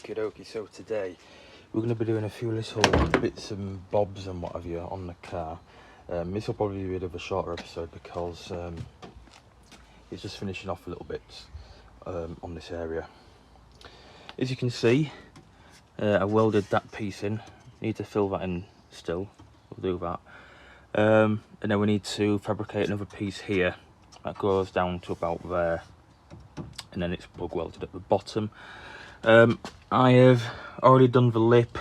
Okie dokie, so today we're going to be doing a few little bits and bobs and what have you on the car. This will probably be a bit of a shorter episode because it's just finishing off a little bit on this area. As you can see, I welded that piece in. Need to fill that in still, we'll do that. And then we need to fabricate another piece here that goes down to about there, and then it's plug welded at the bottom. I have already done the lip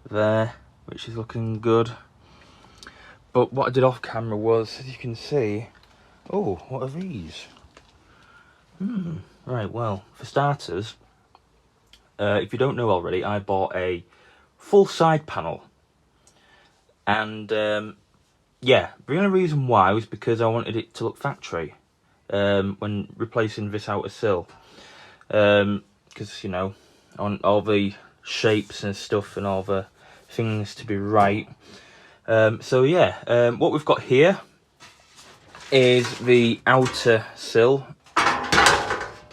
there, which is looking good. But what I did off camera was, as you can see, oh, what are these? Right, well, for starters, if you don't know already, I bought a full side panel. And yeah, the only reason why was because I wanted it to look factory when replacing this outer sill. Because, you know, I want all the shapes and stuff and all the things to be right. So yeah, what we've got here is the outer sill,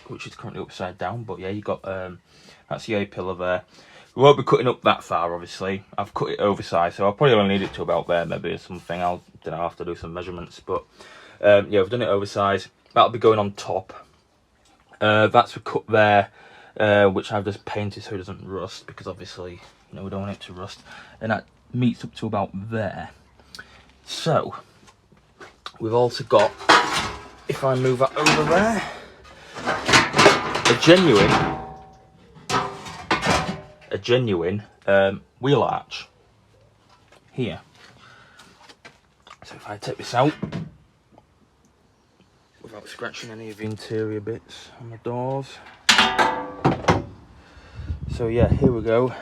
which is currently upside down, but yeah, you got that's the A-pillar there. We won't be cutting up that far, obviously. I've cut it oversized, so I'll probably only need it to about there, maybe, or something. I'll have to do some measurements, but yeah, we've done it oversized. That'll be going on top. That's a cut there, which I've just painted so it doesn't rust, because obviously, you know, we don't want it to rust. And that meets up to about there. So we've also got, if I move that over there, a genuine wheel arch here. So if I take this out without scratching any of the interior bits on the doors. So yeah, here we go.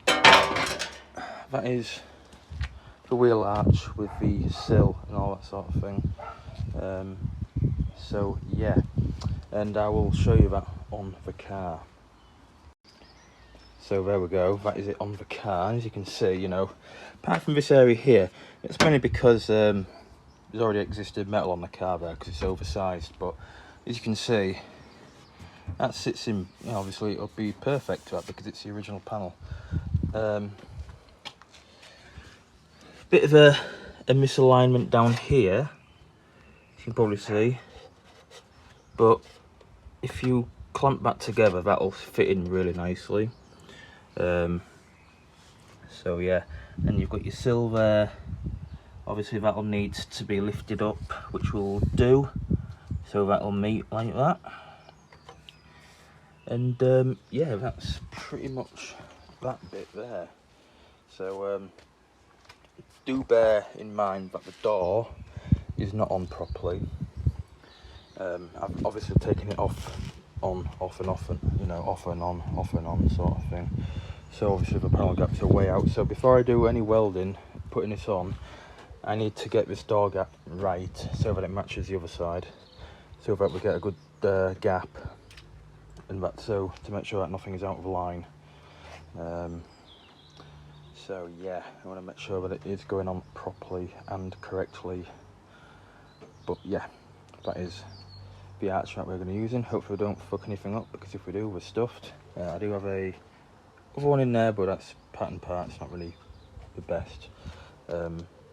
That is the wheel arch with the sill and all that sort of thing. So yeah, and I will show you that on the car. So there we go, that is it on the car. As you can see, you know, apart from this area here, it's mainly because there's already existed metal on the car there because it's oversized. But as you can see, that sits in, you know, obviously it'll be perfect to that because it's the original panel. Bit of a misalignment down here, you can probably see, but if you clamp that together, that'll fit in really nicely. So yeah, and you've got your sill there. Obviously that'll need to be lifted up, which we'll do, so that'll meet like that. And yeah, that's pretty much that bit there. So do bear in mind that the door is not on properly. I've obviously taken it off and off, and you know, off and on sort of thing. So obviously the panel gaps are way out. So before I do any welding, putting this on, I need to get this door gap right so that it matches the other side, so that we get a good gap, and that, so to make sure that nothing is out of line. So yeah, I want to make sure that it is going on properly and correctly. But yeah, that is the arch that we're going to be using. Hopefully we don't fuck anything up, because if we do, we're stuffed. I do have a other one in there, but that's pattern part. It's not really the best.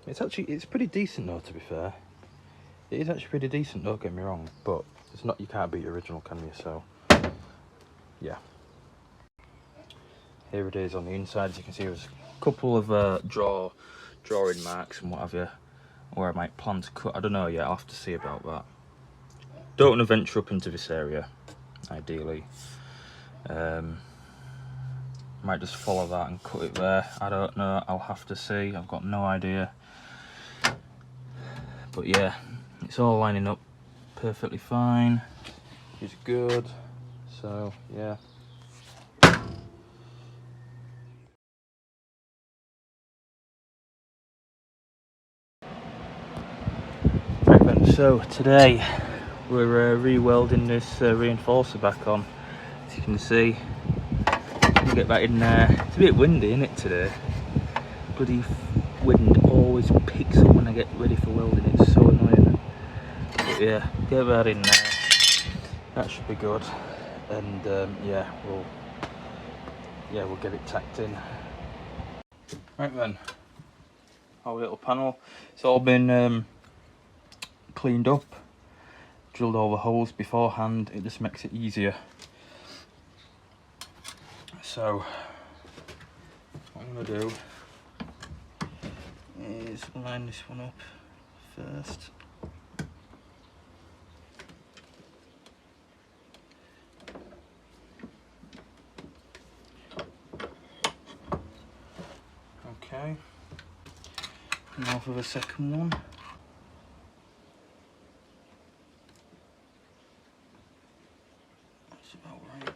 It's pretty decent though, to be fair. It is actually pretty decent, don't get me wrong, but it's not, you can't beat the original, can you? So yeah, here it is on the inside. As you can see, there's a couple of drawing marks and what have you, where I might plan to cut. I don't know yet, I'll have to see about that. Don't want to venture up into this area, ideally. Might just follow that and cut it there. I don't know, I'll have to see. I've got no idea. But yeah, it's all lining up perfectly fine, which is good. So yeah. Right then, so today we're re-welding this reinforcer back on. As you can see, get that in there. It's a bit windy, isn't it, today? Bloody wind always picks up when I get ready for welding. It's so annoying. But yeah, get that in there. That should be good. and yeah, we'll get it tacked in. Right then, our little panel, it's all been cleaned up, drilled all the holes beforehand. It just makes it easier. So what I'm going to do is line this one up first. Okay, now for the second one. That's about right.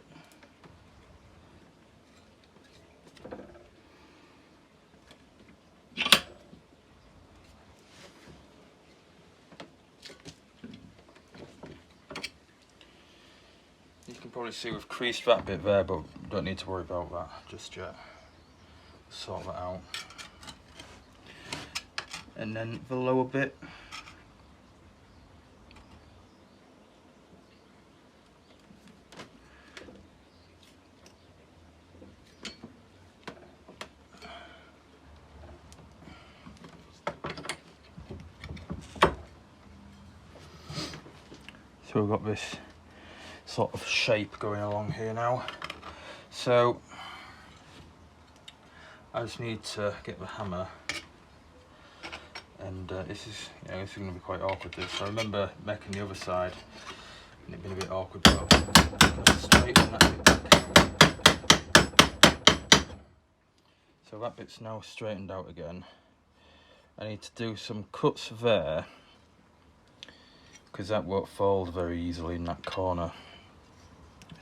You can probably see we've creased that bit there, but don't need to worry about that just yet. Sort that out. And then the lower bit. So we've got this sort of shape going along here now. So I just need to get the hammer, and this is going to be quite awkward. So I remember making the other side and it being a bit awkward, but I'm going to straighten that bit back. So that bit's now straightened out again. I need to do some cuts there, because that won't fold very easily in that corner.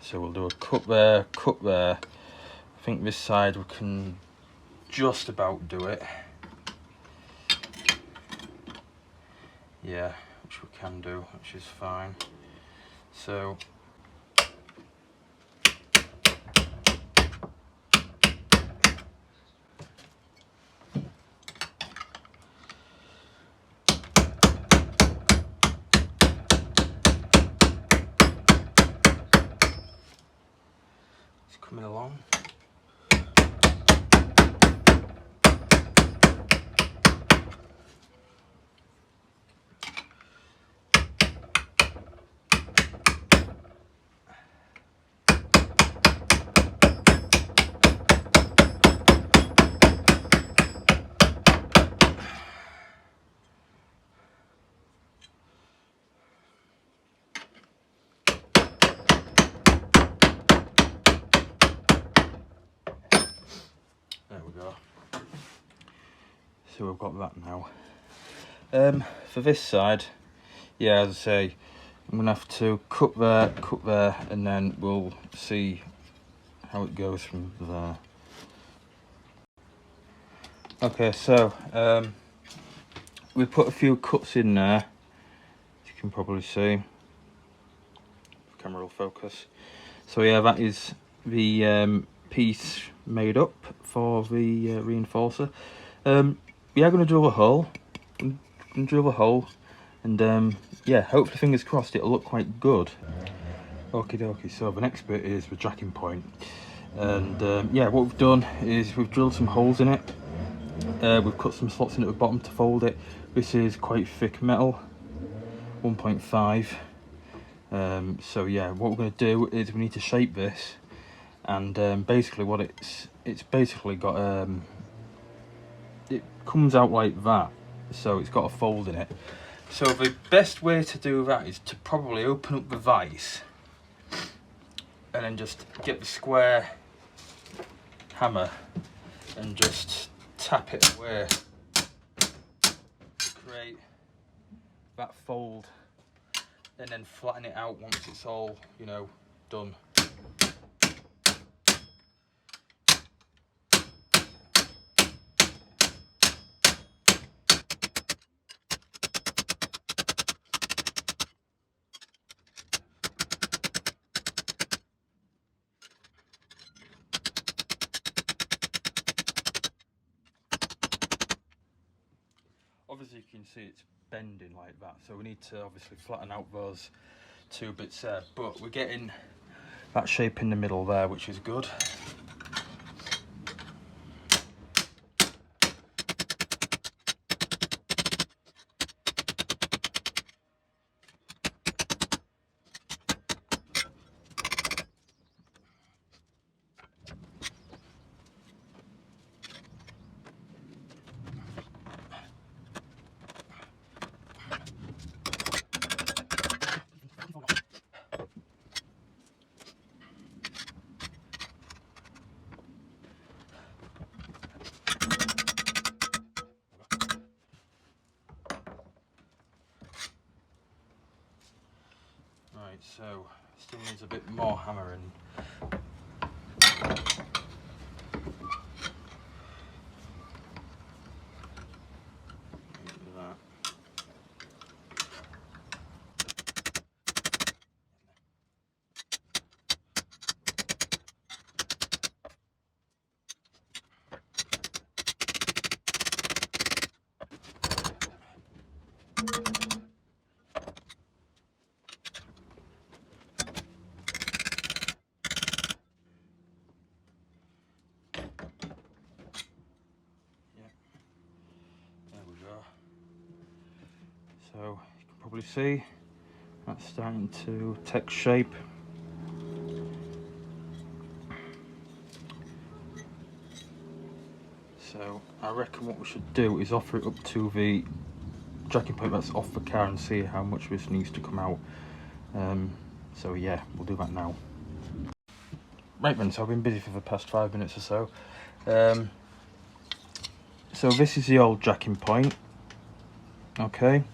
So we'll do a cut there, cut there. I think this side we can just about do it. Yeah, which we can do, which is fine. So it's coming along. There we go. So we've got that now. For this side, yeah, as I say, I'm gonna have to cut there, and then we'll see how it goes from there. Okay, so we put a few cuts in there, as you can probably see. The camera will focus. So yeah, that is the piece made up for the reinforcer. We are going to drill a hole. And yeah, hopefully, fingers crossed, it'll look quite good. Okie dokie. So the next bit is the jacking point, and yeah, what we've done is we've drilled some holes in it. We've cut some slots in at the bottom to fold it. This is quite thick metal, 1.5. So yeah, what we're going to do is we need to shape this, and basically what it's basically got it comes out like that, so it's got a fold in it. So the best way to do that is to probably open up the vise and then just get the square hammer and just tap it away to create that fold, and then flatten it out once it's all, you know, done. Obviously you can see it's bending like that, so we need to obviously flatten out those two bits there, but we're getting that shape in the middle there, which is good. Right, so still needs a bit more hammering. So you can probably see that's starting to take shape. So I reckon what we should do is offer it up to the jacking point that's off the car and see how much this needs to come out. So yeah, we'll do that now. Right then, so I've been busy for the past 5 minutes or so. So this is the old jacking point, okay,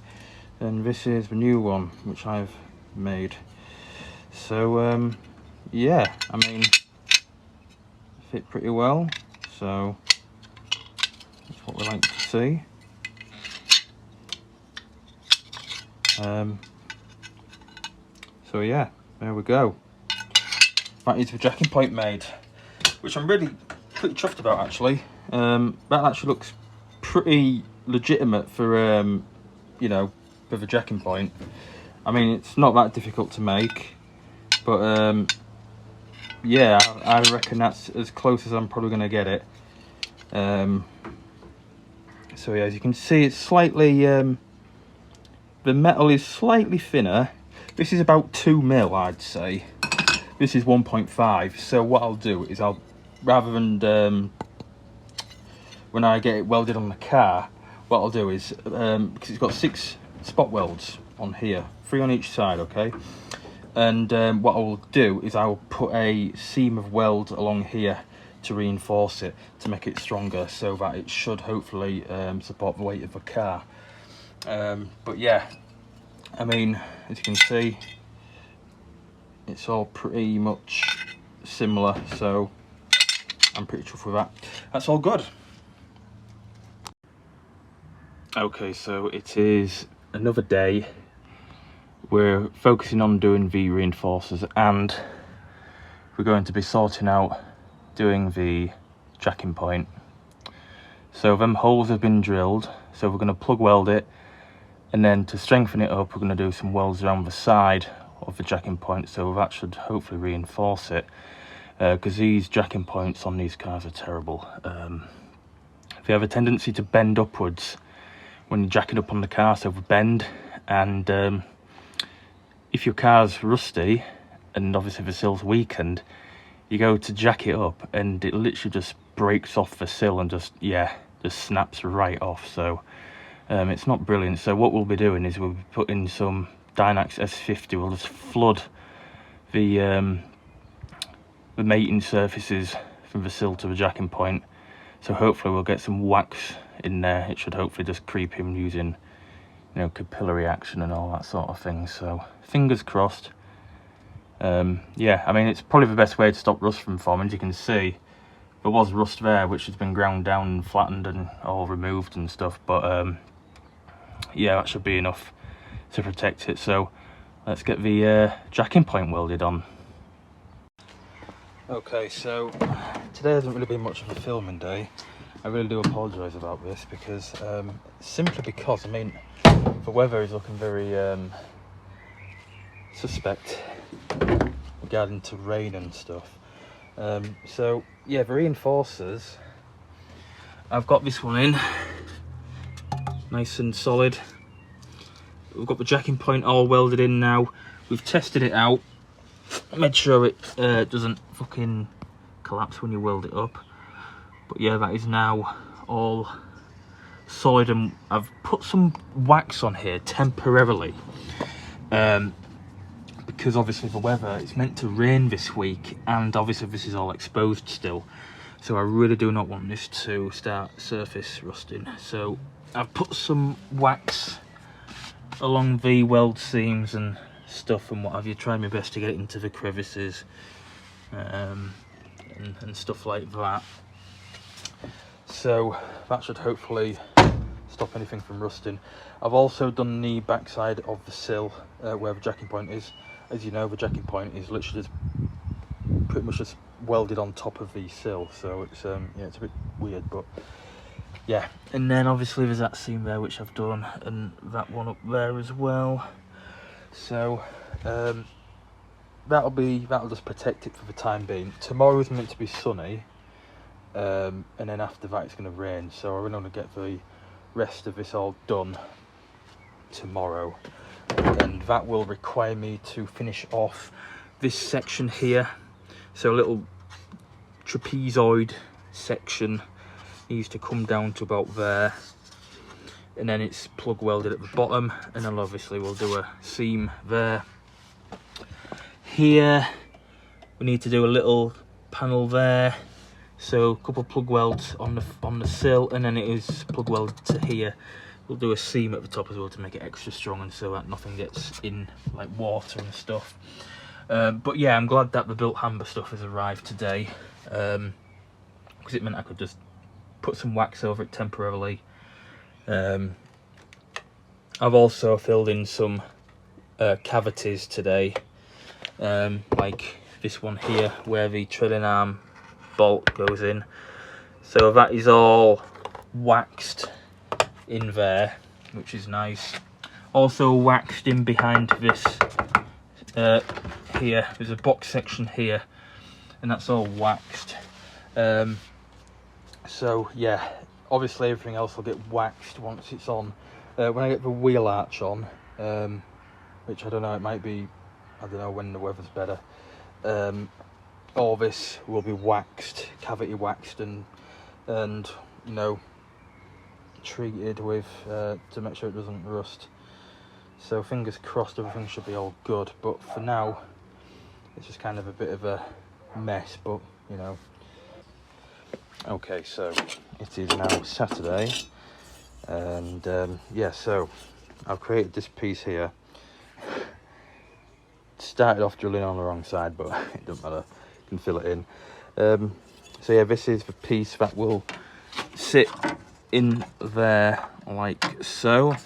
and this is the new one which I've made. So yeah, I mean, fit pretty well, so that's what we like to see. So yeah, there we go. That is the jacking point made, which I'm really pretty chuffed about actually. That actually looks pretty legitimate for you know, for the jacking point. I mean, it's not that difficult to make, but yeah, I reckon that's as close as I'm probably going to get it. So yeah, as you can see, it's slightly the metal is slightly thinner. This is about 2 mil, I'd say. This is 1.5. So what I'll do is I'll, rather than when I get it welded on the car, what I'll do is, because it's got 6 spot welds on here, 3 on each side, okay? And what I will do is I'll put a seam of weld along here to reinforce it, to make it stronger, so that it should hopefully support the weight of the car. But yeah, I mean, as you can see, it's all pretty much similar, so I'm pretty chuffed with that. That's all good. Okay, so it is another day. We're focusing on doing the reinforcers, and we're going to be sorting out doing the jacking point. So them holes have been drilled, so we're going to plug weld it, and then to strengthen it up we're going to do some welds around the side of the jacking point, so that should hopefully reinforce it, because these jacking points on these cars are terrible. They have a tendency to bend upwards when you're jacking up on the car, so they bend, and if your car's rusty and obviously the sill's weakened, you go to jack it up and it literally just breaks off the sill and just snaps right off. So it's not brilliant. So what we'll be doing is we'll be putting some Dynax S50. We'll just flood the mating surfaces from the sill to the jacking point, so hopefully we'll get some wax in there. It should hopefully just creep him using, you know, capillary action and all that sort of thing. So fingers crossed. Yeah, I mean, it's probably the best way to stop rust from forming. As you can see, there was rust there which has been ground down and flattened and all removed and stuff, but yeah, that should be enough to protect it. So let's get the jacking point welded on. Okay, so today hasn't really been much of a filming day. I really do apologise about this, because simply because, I mean, the weather is looking very suspect. regarding to rain and stuff. So yeah, the reinforcers, I've got this one in, nice and solid. We've got the jacking point all welded in now. We've tested it out, made sure it doesn't fucking collapse when you weld it up. But yeah, that is now all solid, and I've put some wax on here temporarily. Because obviously the weather, it's meant to rain this week, and obviously this is all exposed still. So I really do not want this to start surface rusting. So I've put some wax along the weld seams and stuff and what have you, trying my best to get it into the crevices and stuff like that. So that should hopefully stop anything from rusting. I've also done the backside of the sill where the jacking point is. As you know, the jacking point is literally just pretty much just welded on top of the sill, so it's yeah, it's a bit weird, but yeah. And then obviously there's that seam there which I've done, and that one up there as well. So that'll just protect it for the time being. Tomorrow is meant to be sunny, and then after that it's going to rain, so I really want to get the rest of this all done tomorrow, and that will require me to finish off this section here. So a little trapezoid section needs to come down to about there, and then it's plug welded at the bottom, and then obviously we'll do a seam there. Here we need to do a little panel there, so a couple of plug welds on the sill, and then it is plug welded to here. We'll do a seam at the top as well to make it extra strong, and so that nothing gets in like water and stuff. But yeah, I'm glad that the built hamber stuff has arrived today, because it meant I could just put some wax over it temporarily. I've also filled in some cavities today, like this one here where the trailing arm bolt goes in. So that is all waxed in there, which is nice. Also waxed in behind this here, there's a box section here, and that's all waxed. So yeah, obviously everything else will get waxed once it's on. When I get the wheel arch on, which I don't know, it might be, I don't know when the weather's better, all this will be waxed, cavity waxed, and you know, treated with to make sure it doesn't rust. So fingers crossed everything should be all good, but for now it's just kind of a bit of a mess, but you know. Okay, so it is now Saturday, and yeah, so I've created this piece here. Started off drilling on the wrong side, but it doesn't matter, you can fill it in. So yeah, this is the piece that will sit in there like so.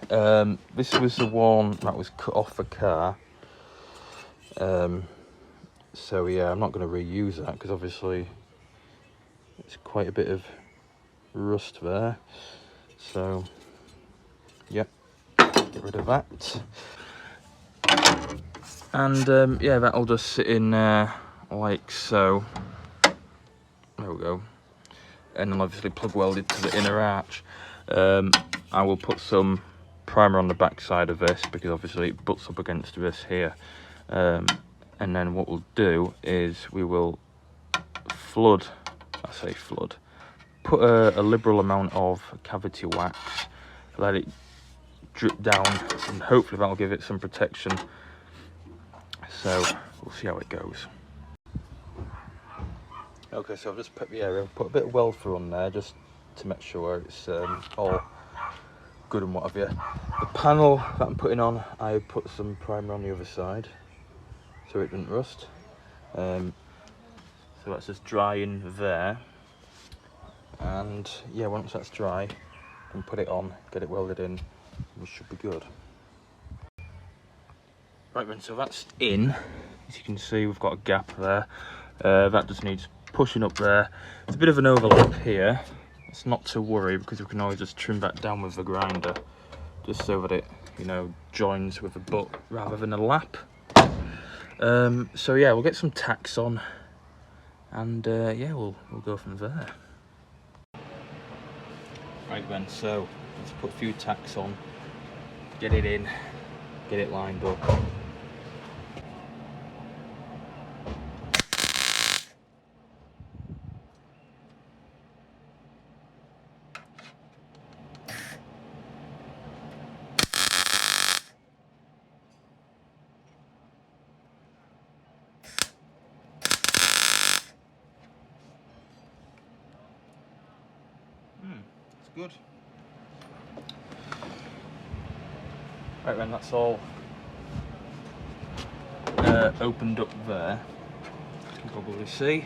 This was the one that was cut off the car, so yeah, I'm not going to reuse that because obviously it's quite a bit of rust there, so yep, get rid of that. And yeah, that'll just sit in there like so. There we go. And then obviously plug welded to the inner arch. I will put some primer on the back side of this because obviously it butts up against this here. And then what we'll do is we will flood, I say flood, put a liberal amount of cavity wax, let it drip down, and hopefully that'll give it some protection. So we'll see how it goes. Okay, so I've just put the area, put a bit of weld through on there just to make sure it's all good and what have you. The panel that I'm putting on, I put some primer on the other side so it didn't rust. So that's just drying there, and yeah, once that's dry, I can put it on, get it welded in, we should be good. Right then, so that's in. As you can see, we've got a gap there. That just needs pushing up there. There's a bit of an overlap here. It's not to worry because we can always just trim that down with the grinder, just so that it, you know, joins with the butt rather than a lap. So yeah, we'll get some tacks on, and yeah, we'll go from there. Right then, so let's put a few tacks on, get it in, get it lined up. It's good. Right then, that's all opened up there. You can probably see.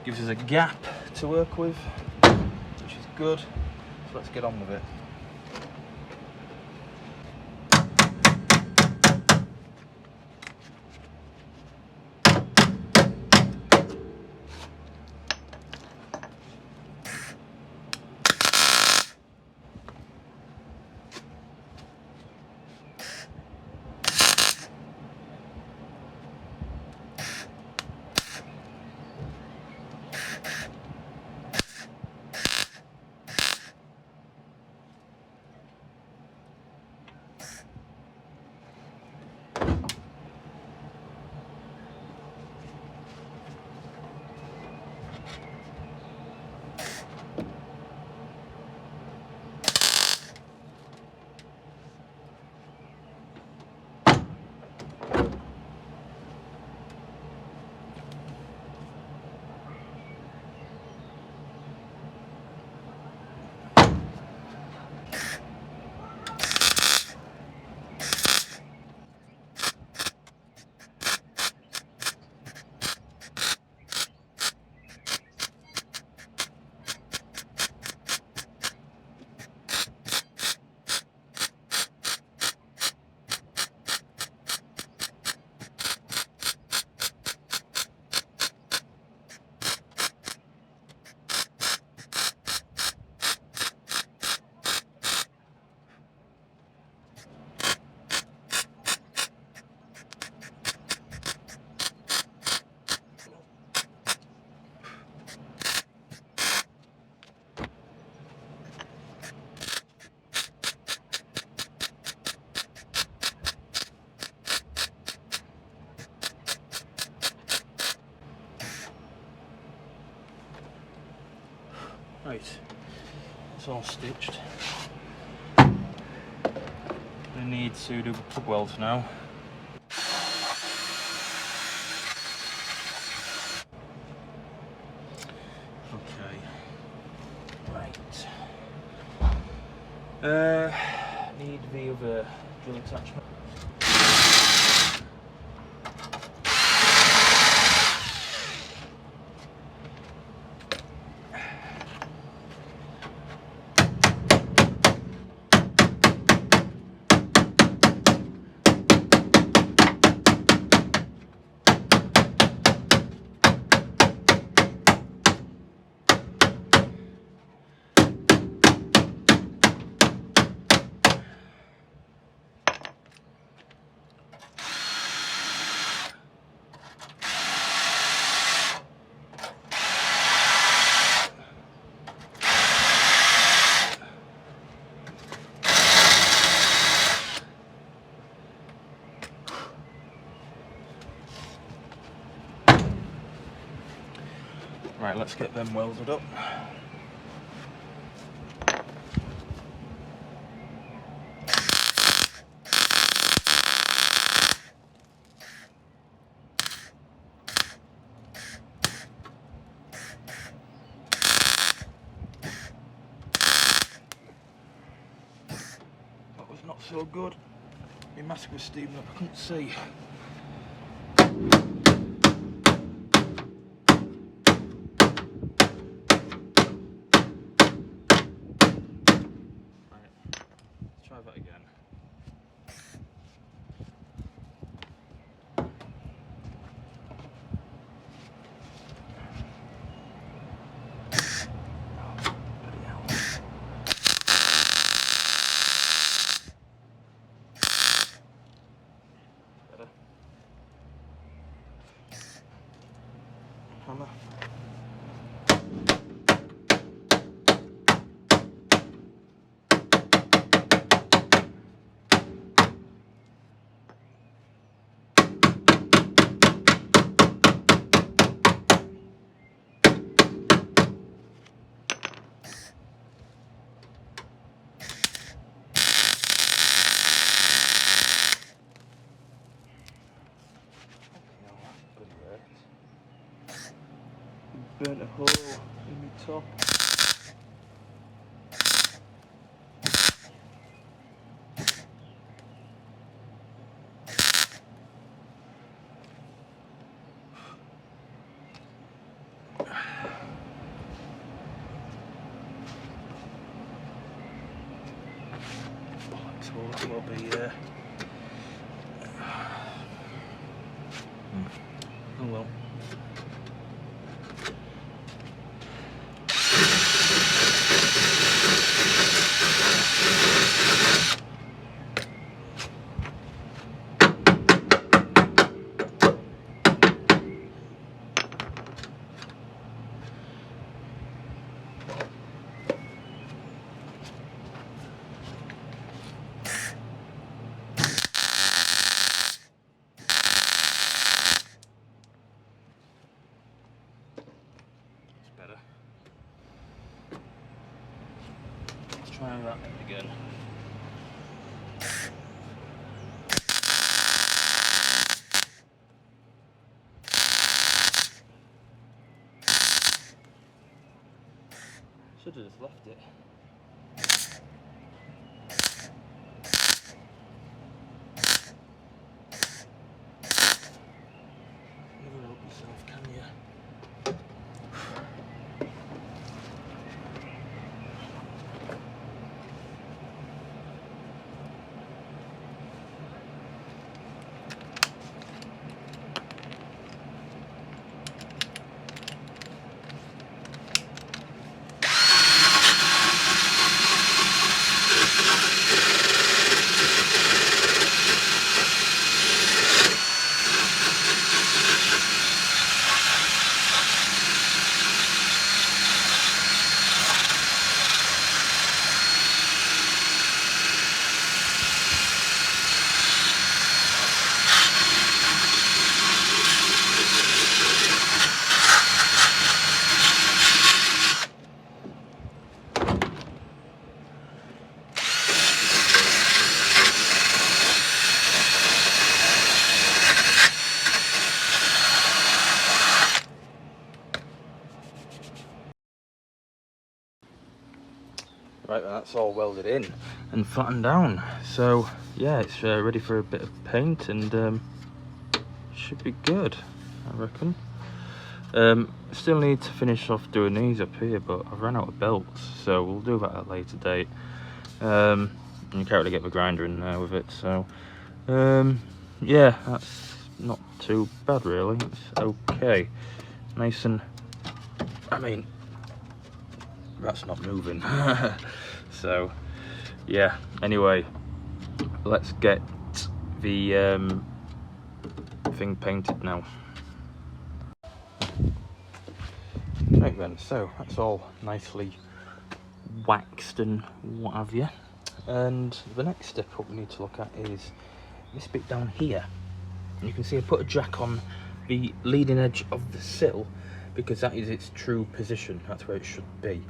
Gives us a gap to work with, which is good. So let's get on with it. Right, it's all stitched. We need to do plug welds now. Okay, right. Need the other drill attachment. Right, let's get them welded up. That was not so good. My mask was steaming up, I couldn't see. Try that again. Oh, bloody hell. Better. burnt a hole in my top. It will be oh well. Better. Let's try that again. Should have just left it. Never help yourself, can you? Right, that's all welded in and flattened down. So yeah, it's ready for a bit of paint and should be good, I reckon. Still need to finish off doing these up here, but I've run out of belts, so we'll do that at a later date. And you can't really get my grinder in there with it, so yeah, that's not too bad really. It's okay, nice and, I mean, that's not moving. So yeah, anyway, let's get the thing painted now. Right then, so that's all nicely waxed and what have you, and the next step what we need to look at is this bit down here. And you can see I put a jack on the leading edge of the sill because that is its true position, that's where it should be.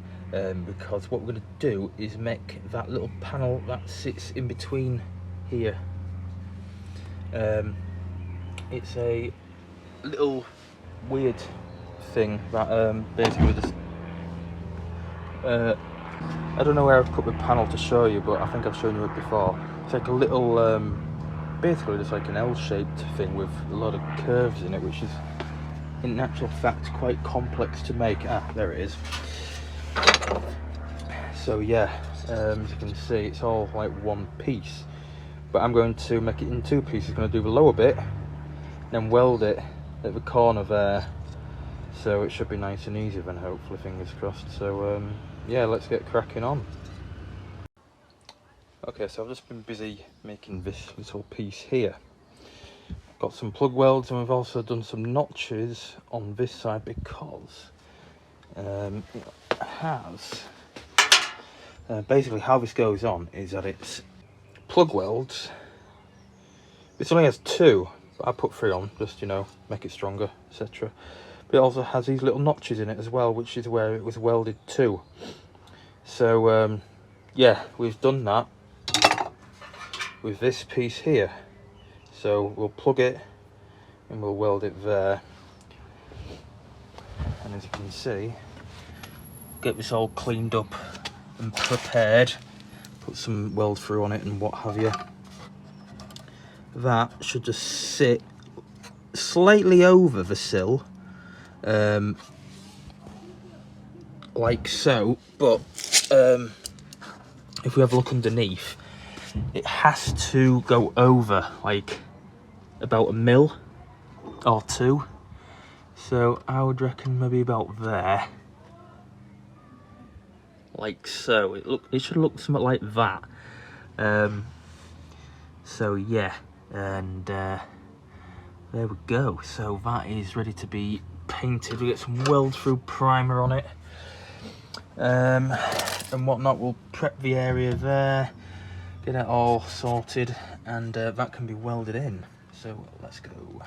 Because what we're going to do is make that little panel that sits in between here, it's a little weird thing that basically just I don't know where I've put the panel to show you, but I think I've shown you it before. It's like a little basically just like an L-shaped thing with a lot of curves in it, which is in actual fact quite complex to make. Ah, there it is. So yeah, as you can see, it's all like one piece, but I'm going to make it in two pieces. I'm going to do the lower bit, then weld it at the corner there, so it should be nice and easy then, hopefully, fingers crossed. So yeah, let's get cracking on. Okay, so I've just been busy making this little piece here. Got some plug welds, and we've also done some notches on this side because it has basically how this goes on is that it's plug welds. This only has two, but I put three on just, you know, make it stronger, etc. But it also has these little notches in it as well, which is where it was welded to. So yeah, we've done that with this piece here. So we'll plug it and we'll weld it there, and as you can see, get this all cleaned up and prepared, put some weld through on it and what have you. That should just sit slightly over the sill, like so, but if we have a look underneath, it has to go over like about 1 mil or 2, so I would reckon maybe about there, like so. It should look something like that. So yeah, and there we go. So that is ready to be painted. We get some weld through primer on it, and whatnot. We'll prep the area there, get it all sorted, and that can be welded in. So let's go.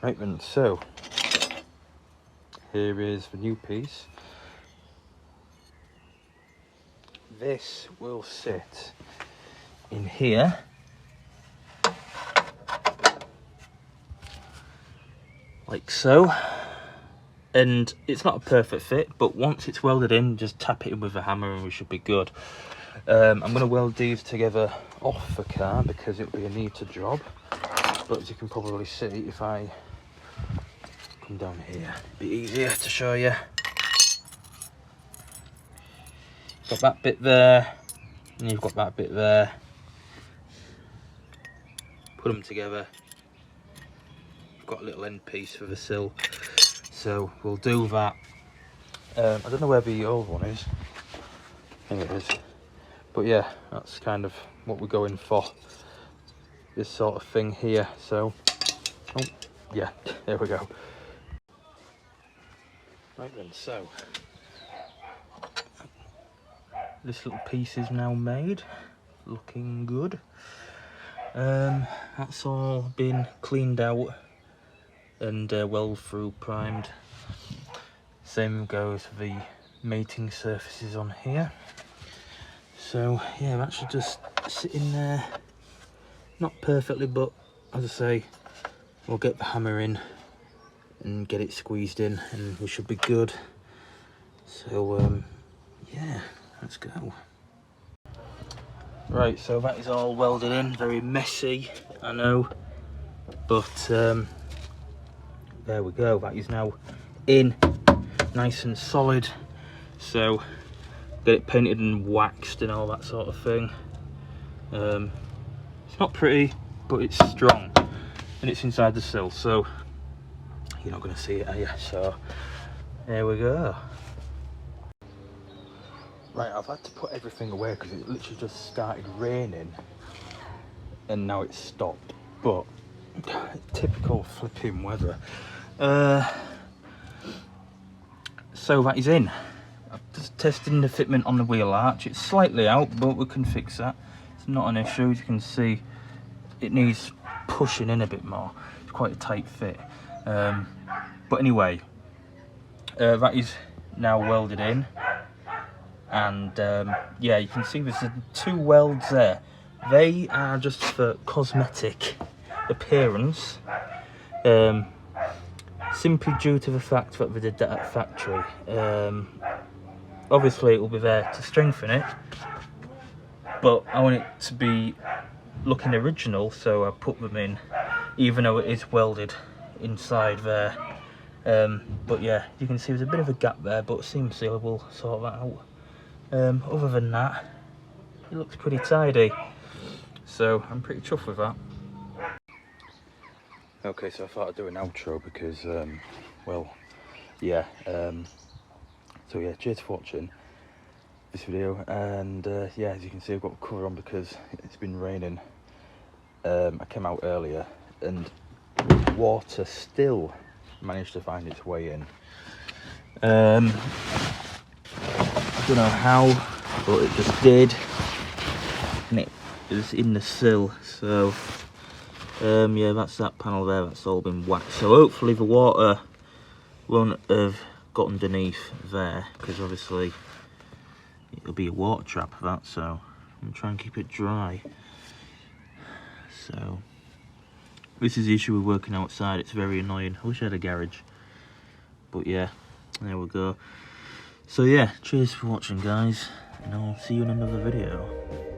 Right then, so here is the new piece. This will sit in here, like so, and it's not a perfect fit, but once it's welded in, just tap it in with a hammer and we should be good. I'm going to weld these together off the car because it'll be a neater job, but as you can probably see, if I come down here, it'll be easier to show you. Got that bit there, and you've got that bit there. Put them together. You've got a little end piece for the sill, so we'll do that. I don't know where the old one is. I think it is, but yeah, that's kind of what we're going for, this sort of thing here. So, oh yeah, there we go. Right then, so this little piece is now made, looking good. That's all been cleaned out and weld through primed. Same goes for the mating surfaces on here. So yeah, that should just sit in there, not perfectly, but as I say, we'll get the hammer in and get it squeezed in and we should be good. So yeah, let's go. Right, so that is all welded in, very messy, I know, but there we go, that is now in, nice and solid. So get it painted and waxed and all that sort of thing. It's not pretty, but it's strong and it's inside the sill, so you're not going to see it, are you? So there we go. Right, I've had to put everything away because it literally just started raining and now it's stopped, but typical flipping weather. So that is in. I'm just testing the fitment on the wheel arch. It's slightly out, but we can fix that. It's not an issue. As you can see, it needs pushing in a bit more. It's quite a tight fit. But anyway, that is now welded in. And yeah, you can see there's 2 welds there. They are just for cosmetic appearance, simply due to the fact that we did that at factory. Obviously it will be there to strengthen it, but I want it to be looking original, so I put them in, even though it is welded inside there. But yeah, you can see there's a bit of a gap there, but seam seal will sort that out. Other than that, it looks pretty tidy, so I'm pretty chuffed with that. Okay, so I thought I'd do an outro because, well, yeah, so yeah, cheers for watching this video, and yeah, as you can see, I've got a cover on because it's been raining. I came out earlier and water still managed to find its way in. I don't know how, but it just did, and it was in the sill. So yeah, that's that panel there, that's all been waxed, so hopefully the water won't have got underneath there, because obviously it'll be a water trap for that, so I'm gonna try and keep it dry. So, this is the issue with working outside, it's very annoying. I wish I had a garage. But yeah, there we go. So yeah, cheers for watching, guys, and I'll see you in another video.